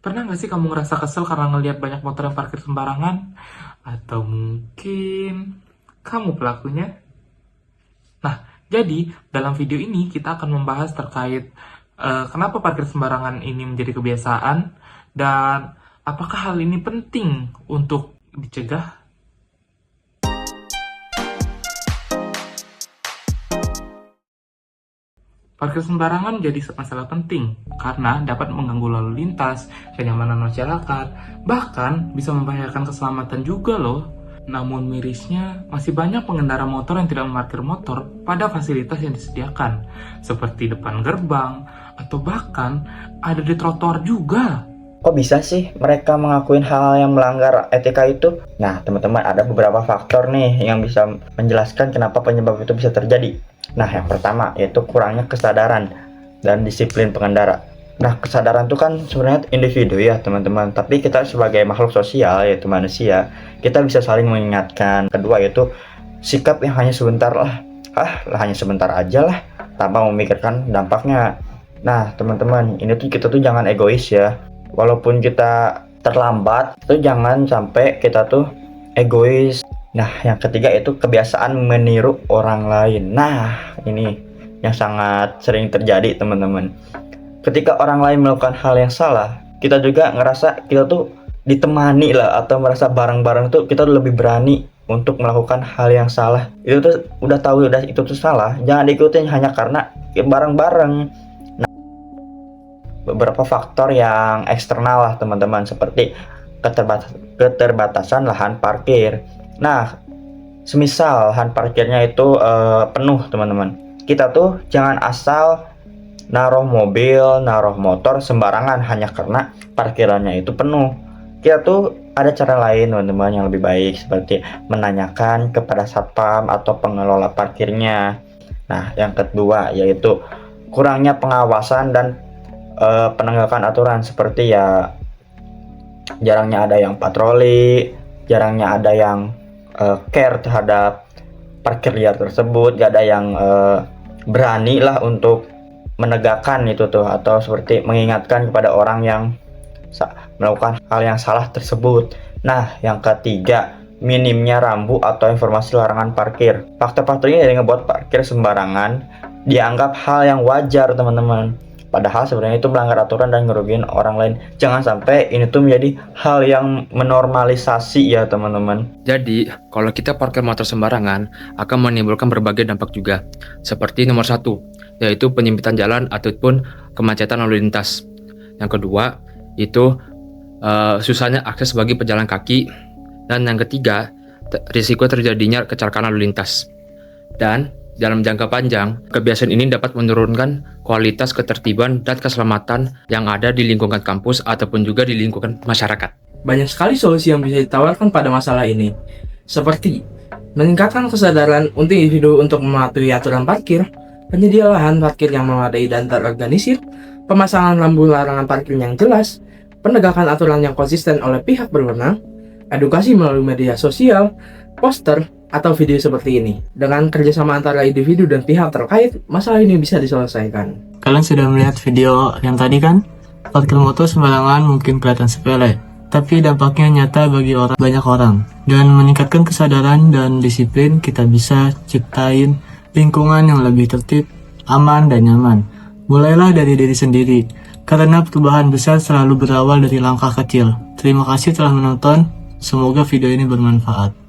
Pernah nggak sih kamu ngerasa kesel karena ngelihat banyak motor yang parkir sembarangan? Atau mungkin kamu pelakunya? Nah, jadi dalam video ini kita akan membahas terkait kenapa parkir sembarangan ini menjadi kebiasaan dan apakah hal ini penting untuk dicegah. Parkir sembarangan jadi masalah penting karena dapat mengganggu lalu lintas, kenyamanan masyarakat, bahkan bisa membahayakan keselamatan juga loh. Namun mirisnya, masih banyak pengendara motor yang tidak memarkir motor pada fasilitas yang disediakan, seperti depan gerbang, atau bahkan ada di trotoar juga. Kok bisa sih mereka mengakuin hal yang melanggar etika itu? Nah, teman-teman, ada beberapa faktor nih yang bisa menjelaskan kenapa penyebab itu bisa terjadi. Nah, yang pertama yaitu kurangnya kesadaran dan disiplin pengendara. Nah, kesadaran itu kan sebenarnya individu ya, teman-teman. Tapi kita sebagai makhluk sosial, yaitu manusia, kita bisa saling mengingatkan. Kedua yaitu sikap yang hanya sebentar lah. Hanya sebentar aja lah, tanpa memikirkan dampaknya. Nah, teman-teman, ini tuh kita tuh jangan egois ya. Walaupun kita terlambat, itu jangan sampai kita tuh egois. Nah, yang ketiga itu kebiasaan meniru orang lain. Nah, ini yang sangat sering terjadi, teman-teman. Ketika orang lain melakukan hal yang salah, kita juga ngerasa kita tuh ditemani lah, atau merasa bareng-bareng tuh kita lebih berani untuk melakukan hal yang salah. Itu tuh udah tahu itu tuh salah, jangan diikutin hanya karena bareng-bareng. Beberapa faktor yang eksternal lah, teman-teman, seperti keterbatasan lahan parkir. Nah, semisal lahan parkirnya itu penuh, teman-teman, kita tuh jangan asal naruh mobil, naruh motor sembarangan hanya karena parkirannya itu penuh. Kita tuh ada cara lain, teman-teman, yang lebih baik, seperti menanyakan kepada satpam atau pengelola parkirnya. Nah, yang kedua yaitu kurangnya pengawasan dan penegakan aturan, seperti ya jarangnya ada yang patroli, jarangnya ada yang care terhadap parkir liar tersebut, gak ada yang berani lah untuk menegakkan itu tuh, atau seperti mengingatkan kepada orang yang melakukan hal yang salah tersebut. Nah, yang ketiga, minimnya rambu atau informasi larangan parkir. Faktor-faktornya yang ngebuat parkir sembarangan dianggap hal yang wajar, teman-teman. Padahal sebenarnya itu melanggar aturan dan ngerugiin orang lain. Jangan sampai ini tuh menjadi hal yang menormalisasi ya, teman-teman. Jadi, kalau kita parkir motor sembarangan akan menimbulkan berbagai dampak juga. Seperti nomor 1, yaitu penyempitan jalan ataupun kemacetan lalu lintas. Yang kedua, itu susahnya akses bagi pejalan kaki. Dan yang ketiga, risiko terjadinya kecelakaan lalu lintas. Dan dalam jangka panjang, kebiasaan ini dapat menurunkan kualitas ketertiban dan keselamatan yang ada di lingkungan kampus ataupun juga di lingkungan masyarakat. Banyak sekali solusi yang bisa ditawarkan pada masalah ini, seperti meningkatkan kesadaran untuk individu untuk mematuhi aturan parkir, penyedia lahan parkir yang memadai dan terorganisir, pemasangan lampu larangan parkir yang jelas, penegakan aturan yang konsisten oleh pihak berwenang, edukasi melalui media sosial, poster, atau video seperti ini. Dengan kerjasama antara individu dan pihak terkait, masalah ini bisa diselesaikan. Kalian sudah melihat video yang tadi kan? Parkir motor sembarangan mungkin kelihatan sepele, tapi dampaknya nyata bagi banyak orang. Dengan meningkatkan kesadaran dan disiplin, kita bisa ciptain lingkungan yang lebih tertib, aman, dan nyaman. Mulailah dari diri sendiri, karena perubahan besar selalu berawal dari langkah kecil. Terima kasih telah menonton, semoga video ini bermanfaat.